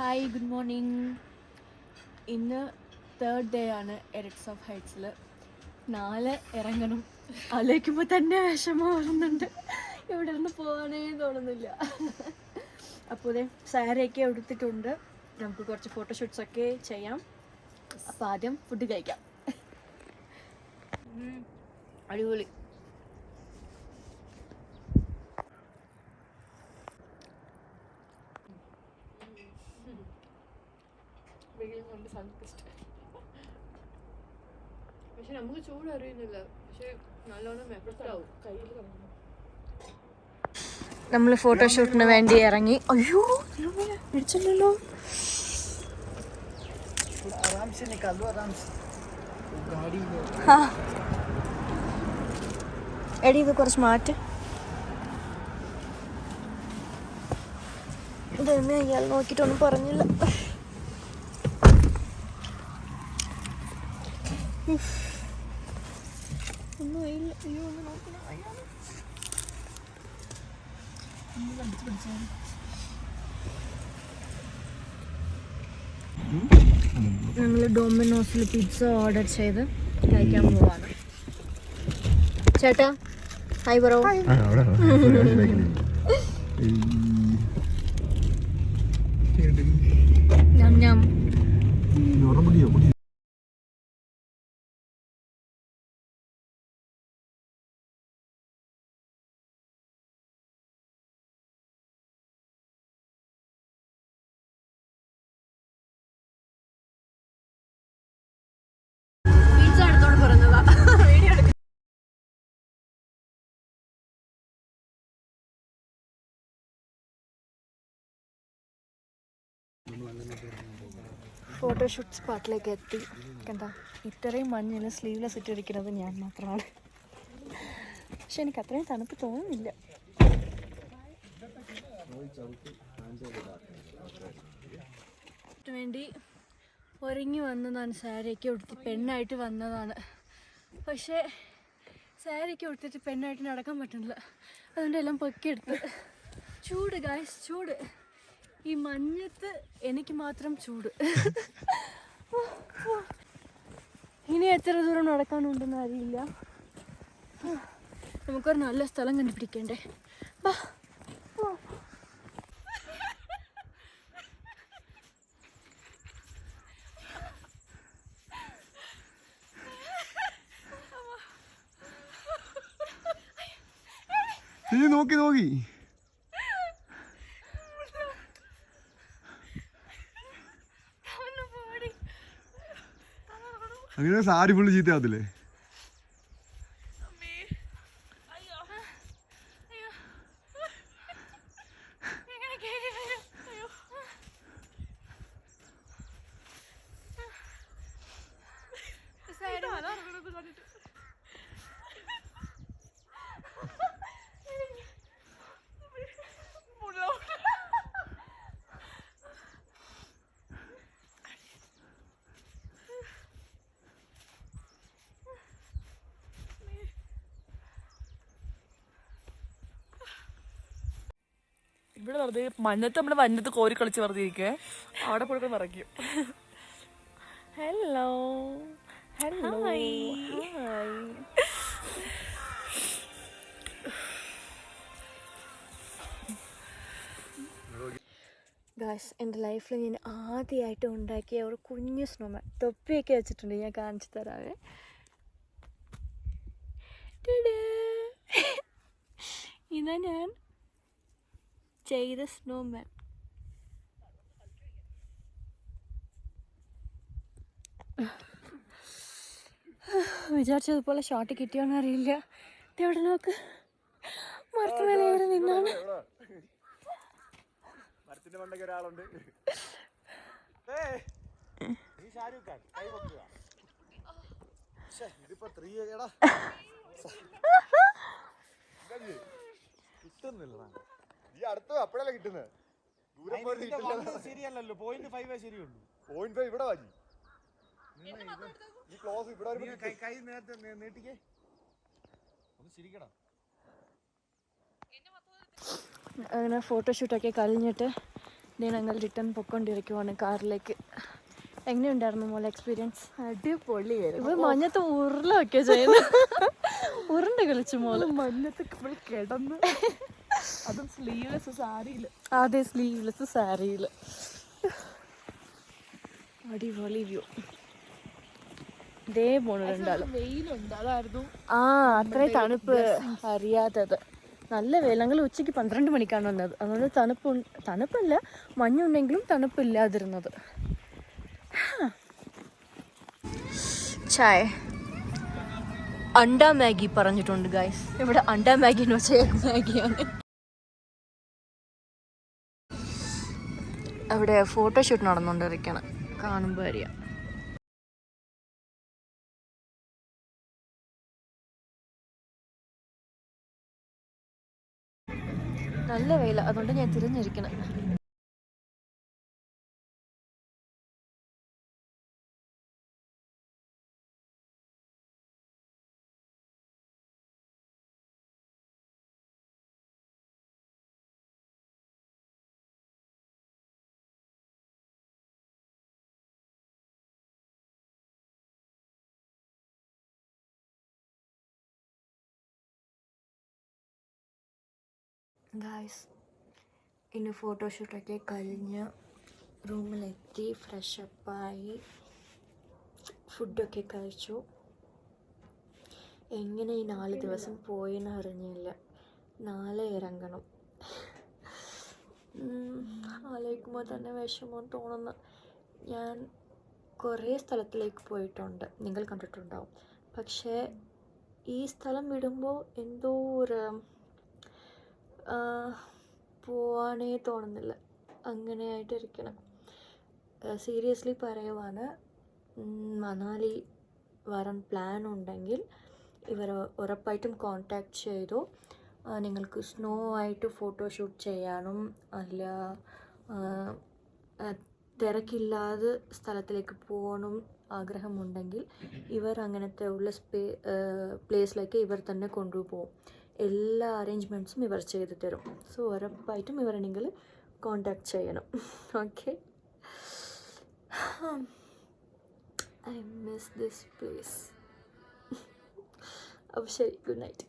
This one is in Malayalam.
Hi, good morning. ഇന്ന് 3rd ഡേ ആണ് എറിക്സ് ഓഫ് ഹൈറ്റ്സിൽ. 4 ഇറങ്ങണം. ആലോചിക്കുമ്പോൾ തന്നെ വിഷമം വരുന്നുണ്ട്. ഇവിടെ നിന്ന് പോകാനേ തോന്നുന്നില്ല. അപ്പോൾ സാരിയൊക്കെ എടുത്തിട്ടുണ്ട്. നമുക്ക് കുറച്ച് ഫോട്ടോഷൂട്ട്സൊക്കെ ചെയ്യാം. അപ്പോൾ ആദ്യം ഫുഡ് കഴിക്കാം. അടിപൊളി. പക്ഷെ നമുക്ക് ചൂട് അറിയുന്നില്ല. പക്ഷെ നല്ലോണം എഫക്റ്റാവും. നമ്മൾ ഫോട്ടോഷൂട്ടിന് വേണ്ടി ഇറങ്ങി. അയ്യോ പിടിച്ചല്ലോ. എടി ഇത് കുറച്ച് മാറ്റ്. ഇതെന്നെ ഇയാൾ നോക്കിയിട്ടൊന്നും പറഞ്ഞില്ല. ഒന്നും ആയില്ല. അയ്യോ ഒന്ന് നോക്കണം. ഞങ്ങൾ ഡൊമിനോസിൽ പിസ്സ ഓർഡർ ചെയ്ത് കഴിക്കാൻ പോവാണ്. ചേട്ടാ ഹായ് ബ്രോ. ഞാൻ ഞാൻ പിസ്സ എടുത്തോണ്ട് പറഞ്ഞതാ. വീഡിയോ എടുക്ക. ഫോട്ടോഷൂട്ട് സ്പോട്ടിലേക്ക് എത്തി. കണ്ടാ ഇത്രയും മഞ്ഞിൽ സ്ലീവ്ലെസ് ഇട്ടിരിക്കുന്നത് ഞാൻ മാത്രമാണ്. പക്ഷെ എനിക്ക് അത്രയും തണുപ്പ് തോന്നുന്നില്ല. വേണ്ടി ഒരുങ്ങി വന്നതാണ്. സാരിയൊക്കെ ഉടുത്തി പെണ്ണായിട്ട് വന്നതാണ്. പക്ഷേ സാരിയൊക്കെ ഉടുത്തിട്ട് പെണ്ണായിട്ട് നടക്കാൻ പറ്റുന്നില്ല. അതുകൊണ്ട് എല്ലാം പൊക്കിയെടുത്ത്. ചൂട് ഗായ്സ്, ചൂട്. ഈ മഞ്ഞത്ത് എനിക്ക് മാത്രം ചൂട്. ഇനി എത്ര ദൂരം നടക്കാനുണ്ടെന്ന് അറിയില്ല. നമുക്കൊരു നല്ല സ്ഥലം കണ്ടുപിടിക്കണ്ടേ. നോക്കി നോക്കി അങ്ങനെ സാരി ഫുള്ള് ചീത്തയാകത്തില്ലേ? ഇവിടെ വെറുതെ മഞ്ഞത്ത് നമ്മുടെ മഞ്ഞത്ത് കോരി കളിച്ച് വെറുതെ ഇരിക്കേ. അവിടെ പോയി നിറയ്ക്കും. Hello hello hi. ഗായ്സ്, എൻ്റെ ലൈഫിൽ ഞാൻ ആദ്യമായിട്ട് ഉണ്ടാക്കിയ ഒരു കുഞ്ഞു സ്നോമാൻ. തൊപ്പിയൊക്കെ വെച്ചിട്ടുണ്ട്, ഞാൻ കാണിച്ചു തരാവേ. ഇതാ ഞാൻ ചെയ്ത സ്നോമാൻ. വിചാരിച്ചതുപോലെ ഷോട്ട് കിട്ടിയോന്ന് അറിയില്ല. എവിടെ നോക്ക്, മരത്ത് മേലെ കയറി നിന്നാണ്. ഒരാളുണ്ട്. ഈ അടുത്ത് അപ്പോഴല്ലേ കിട്ടുന്നത്. ശരിയല്ലല്ലോ. 0.5 ശരിയുള്ളൂ. 0.5 ഇവിടെ വാങ്ങി. ഈ ക്ലോസ് ഇവിടെ കൈ നേരത്തെ നീട്ടിക്കേ ഒന്ന് ശരിക്കടാ. അങ്ങനെ ഫോട്ടോഷൂട്ടൊക്കെ കഴിഞ്ഞിട്ട് ഞങ്ങൾ റിട്ടേൺ പൊയ്ക്കൊണ്ടിരിക്കുവാണ് കാറിലേക്ക്. എങ്ങനെയുണ്ടായിരുന്നു മോളെ എക്സ്പീരിയൻസ്? അടിപൊളിയായിരുന്നു. ഇപ്പൊ മഞ്ഞത്ത് ഉരുളൊക്കെ ചെയ്യുന്നു. ഉരുണ്ട് കളിച്ചു മോള്. മഞ്ഞത്ത് കിടന്ന് അതും സ്ലീവ്ലെസ് സാരിയില്. അതെ, സ്ലീവ്ലെസ് സാരിയില്. അടിപൊളി വ്യൂ. ഇതേ പോണു രണ്ടാളും. വെയിലുണ്ട്, അതായിരുന്നു അത്രേ തണുപ്പ് അറിയാത്തത്. നല്ല വെയിൽ. ഞങ്ങൾ ഉച്ചയ്ക്ക് 12 മണിക്കാണ് വന്നത്. അതുകൊണ്ട് തണുപ്പല്ല, മഞ്ഞുണ്ടെങ്കിലും തണുപ്പില്ലാതിരുന്നത്. ചായ അണ്ട മാഗി പറഞ്ഞിട്ടുണ്ട് ഗൈസ്. ഇവിടെ അണ്ട മാഗി എന്ന് വെച്ചാൽ എഗ് മാഗിയാണ്. അവിടെ ഫോട്ടോഷൂട്ട് നടന്നുകൊണ്ടിരിക്കണം, കാണുമ്പോൾ അറിയാം. നല്ല വെയില, അതുകൊണ്ട് ഞാൻ തിരിഞ്ഞിരിക്കണം. ഗായ്സ്, ഇന്ന് ഫോട്ടോഷൂട്ടൊക്കെ കഴിഞ്ഞ് റൂമിലെത്തി, ഫ്രഷപ്പായി, ഫുഡൊക്കെ കഴിച്ചു. എങ്ങനെ ഈ 4 ദിവസം പോയെന്ന് അറിഞ്ഞില്ല. നാളെ ഇറങ്ങണം. ആലോചിക്കുമ്പോൾ തന്നെ വിഷമം തോന്നുന്നു. ഞാൻ കുറേ സ്ഥലത്തിലേക്ക് പോയിട്ടുണ്ട്, നിങ്ങൾ കണ്ടിട്ടുണ്ടാവും. പക്ഷേ ഈ സ്ഥലം വിടുമ്പോൾ എന്തോ ഒരു പോവാനേ തോന്നുന്നില്ല. അങ്ങനെയായിട്ടിരിക്കണം. സീരിയസ്ലി പറയുവാണ്, മണാലി വരാൻ പ്ലാൻ ഉണ്ടെങ്കിൽ ഇവർ ഉറപ്പായിട്ടും കോൺടാക്റ്റ് ചെയ്തു. നിങ്ങൾക്ക് സ്നോ ആയിട്ട് ഫോട്ടോഷൂട്ട് ചെയ്യാനും അല്ല തിരക്കില്ലാതെ സ്ഥലത്തിലേക്ക് പോകണം ആഗ്രഹമുണ്ടെങ്കിൽ ഇവർ അങ്ങനത്തെ ഉള്ള പ്ലേസിലേക്ക് ഇവർ തന്നെ കൊണ്ടുപോകും. എല്ലാ അറേഞ്ച്മെൻറ്റ്സും ഇവർ ചെയ്തു തരും. സോ ഉറപ്പായിട്ടും ഇവരെ നിങ്ങൾ കോൺടാക്റ്റ് ചെയ്യണം. Okay, I miss this place. അപ്പോൾ ശരി, ഗുഡ് നൈറ്റ്.